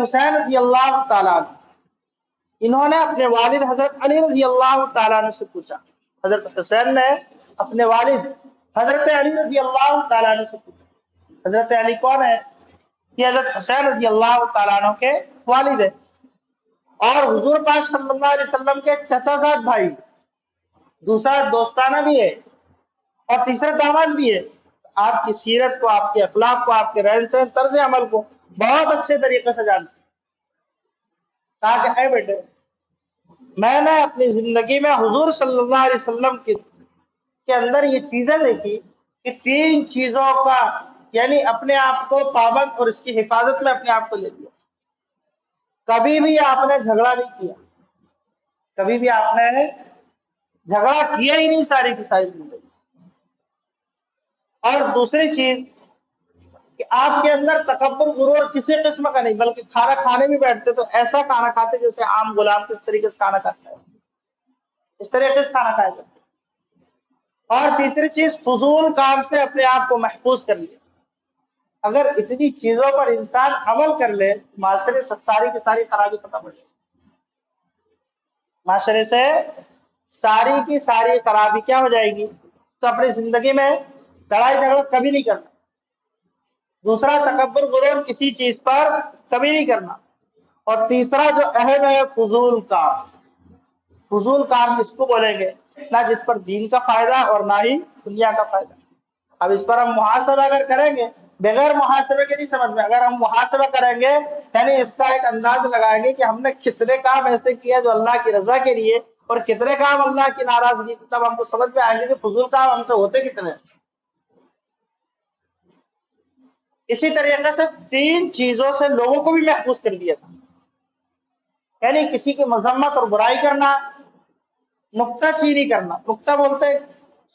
حسین رضی اللہ تعالیٰ عنہ، انہوں نے اپنے والد حضرت علی رضی اللہ تعالیٰ عنہ سے پوچھا. حضرت حسین نے اپنے والد حضرت علی رضی اللہ تعالیٰ عنہ سے پوچھا. حضرت علی کون ہے؟ یہ حضرت حسین رضی اللہ تعالیٰ عنہ کے والد ہے، اور حضور پاک صلی اللہ علیہ وسلم کے چچا زاد بھائی، دوسرا دوستانہ بھی ہے اور تیسرا داماد بھی ہے. آپ کی سیرت کو، آپ کے اخلاق کو، آپ کے رہن سہن، طرز عمل کو بہت اچھے طریقے سے جانتے. کہا کہ اے بیٹے، میں نے اپنی زندگی میں حضور صلی اللہ علیہ وسلم کے اندر یہ چیزیں دیکھی کہ 3 چیزوں کا یعنی اپنے آپ کو پابند اور اس کی حفاظت میں اپنے آپ کو لے لیا. کبھی بھی آپ نے جھگڑا نہیں کیا، کبھی بھی آپ نے جھگڑا کیا ہی نہیں ساری کی ساری زندگی. اور دوسری چیز کہ آپ کے اندر تکبر غرور کسی قسم کا نہیں، بلکہ کھانا کھانے بھی بیٹھتے تو ایسا کھانا کھاتے جیسے عام غلام کس طریقے سے کھانا کھاتا ہے، اس طریقے سے کھانا کھایا کرتے. اور تیسری چیز فضول کام سے اپنے آپ کو محفوظ کر لیا. اگر اتنی چیزوں پر انسان عمل کر لے، معاشرے سے ساری کی ساری خرابی ختم ہو جائے. معاشرے سے ساری کی ساری خرابی کیا ہو جائے گی؟ تو اپنی زندگی میں لڑائی جھگڑا کبھی نہیں کرنا. دوسرا تکبر غرور کسی چیز پر کبھی نہیں کرنا. اور تیسرا جو اہم ہے فضول کام. فضول کام کس کو بولیں گے؟ نہ جس پر دین کا فائدہ اور نہ ہی دنیا کا فائدہ. اب اس پر ہم محاسبہ اگر کریں گے، بغیر محاسبے کے نہیں سمجھ میں. اگر ہم محاسبہ کریں گے یعنی اس کا ایک انداز لگائیں گے کہ ہم نے کتنے کام ایسے کیے جو اللہ کی رضا کے لیے اور کتنے کام اللہ کی ناراضگی، تب ہم کو سمجھ میں آئیں گے کہ فضول کام ہم سے ہوتے کتنے. اسی طریقے سے 3 چیزوں سے لوگوں کو بھی محفوظ کر دیا تھا. یعنی کسی کی مذمت اور برائی کرنا، نکتہ چینی کرنا. نکتہ بولتے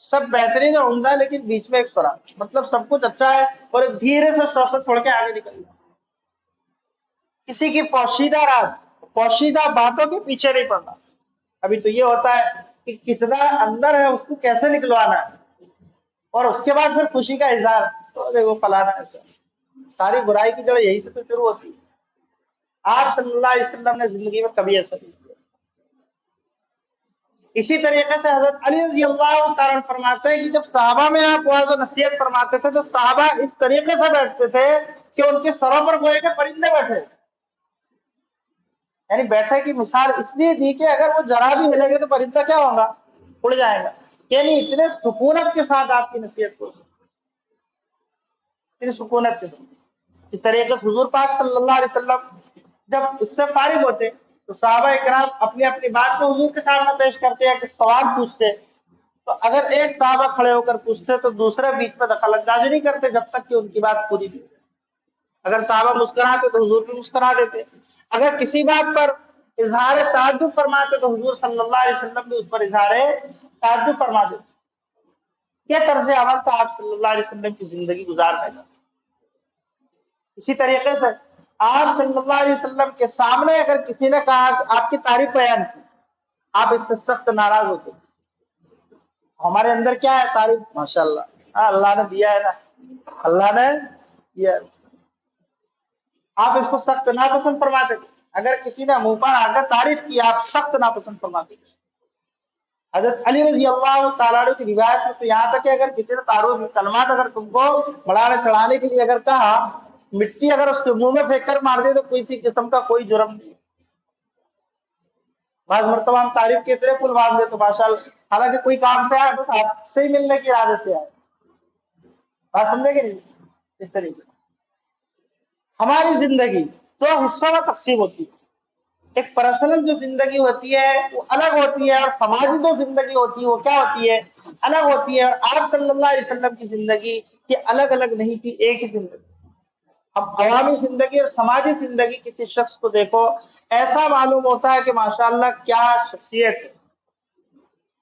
سب بہترین اور عمدہ ہے لیکن بیچ میں ایک سوراخ، مطلب سب کچھ اچھا ہے اور ایک دھیرے سے سوچ چھوڑ کے آگے نکلنا. کسی کی پوشیدہ راز، پوشیدہ باتوں کے پیچھے نہیں پڑنا. ابھی تو یہ ہوتا ہے کہ کتنا اندر ہے اس کو کیسے نکلوانا ہے، اور اس کے بعد پھر خوشی کا اظہار، تو دیکھو پلانا ایسا. ساری برائی کی جڑ یہی سے تو شروع ہوتی ہے. آپ صلی اللہ علیہ وسلم نے زندگی میں کبھی ایسا نہیں کیا. اسی طریقے سے حضرت علی رضی اللہ تعالیٰ فرماتے ہیں کہ جب صحابہ میں آپ واعظ و نصیحت فرماتے تھے تو صحابہ اس طریقے سے بیٹھتے تھے کہ ان کے سروں پر گوئے کے پرندے بیٹھے. یعنی بیٹھے کی مثال اس لیے دی کہ اگر وہ ذرا بھی ہلے گے تو پرندہ کیا ہوگا؟ اڑ جائے گا. یعنی اتنے سکونت کے ساتھ آپ کی نصیحت کو، اتنی سکونت کے ساتھ. اس طریقے سے حضور پاک صلی اللہ علیہ وسلم جب اس سے فارغ ہوتے تو صحابہ کرام اپنی اپنی بات کو حضور کے سامنے پیش کرتے ہیں کہ سوال پوچھتے. تو اگر ایک صحابہ کھڑے ہو کر پوچھتے تو دوسرے بیچ میں دخل اندازی نہیں کرتے جب تک کہ ان کی بات پوری نہیں. اگر صحابہ مسکراتے تو حضور بھی مسکرا دیتے. اگر کسی بات پر اظہار تعجب فرماتے تو حضور صلی اللہ علیہ وسلم بھی اس پر اظہار تعجب فرما دیتے. یہ طرز عمل تھا آپ صلی اللہ علیہ وسلم کی زندگی گزارنے کا. اسی طریقے سے آپ صلی اللہ علیہ وسلم کے سامنے اگر کسی نے کہا کہ آپ کی تعریف بیان کی، آپ اس سے سخت ناراض ہوتے. ہمارے اندر کیا ہے؟ تعریف. ماشاء اللہ، اللہ نے دیا ہے نا، اللہ نے دیا ہے. آپ اس کو سخت ناپسند فرماتے تھے. اگر کسی نے منہ پر آ کر تعریف کی، آپ سخت ناپسند فرماتے تھے. حضرت علی رضی اللہ تعالیٰ عنہ کی روایت میں تو یہاں تک کہ اگر کسی نے تعارف کلمات اگر تم کو بڑھانے چڑھانے کے لیے اگر کہا، مٹی اگر اس کے منہ میں پھینک کر مار دے تو کسی قسم کا کوئی جرم نہیں. بعض مرتبہ ہم تعریف کے اتنے پل باندھ دے تو ماشاء اللہ، حالانکہ کوئی کام سے آئے بس آپ سے ہی ملنے کی ارادے سے آئے. بات سمجھے کہ نہیں؟ اس طریقے ہماری زندگی تو حصوں میں تقسیم ہوتی ہے. ایک پرسنل جو زندگی ہوتی ہے وہ الگ ہوتی ہے، اور سماجی جو زندگی ہوتی ہے وہ کیا ہوتی ہے؟ الگ ہوتی ہے. اور آپ صلی اللہ علیہ وسلم کی زندگی یہ الگ الگ نہیں تھی، ایک ہی زندگی. اب عوامی زندگی اور سماجی زندگی کسی شخص کو دیکھو، ایسا معلوم ہوتا ہے کہ ماشاءاللہ کیا شخصیت ہے،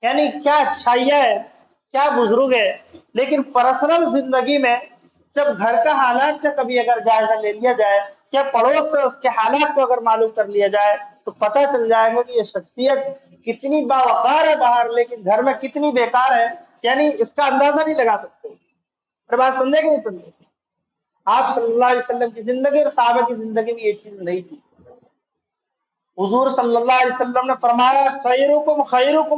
یعنی کیا اچھائیاں ہے، کیا بزرگ ہے. لیکن پرسنل زندگی میں جب گھر کا حالات کا کبھی اگر جائزہ لے لیا جائے یا پڑوس سے اس کے حالات کو اگر معلوم کر لیا جائے تو پتہ چل جائے گا کہ یہ شخصیت کتنی باوقار ہے باہر، لیکن گھر میں کتنی بیکار ہے. یعنی اس کا اندازہ نہیں لگا سکتے. بات سمجھے کہ نہیں سمجھے؟ آپ صلی اللہ علیہ وسلم کی زندگی اور صحابہ کی زندگی میں یہ چیز نہیں تھی. حضور صلی اللہ علیہ وسلم نے فرمایا خیرکم خیرکم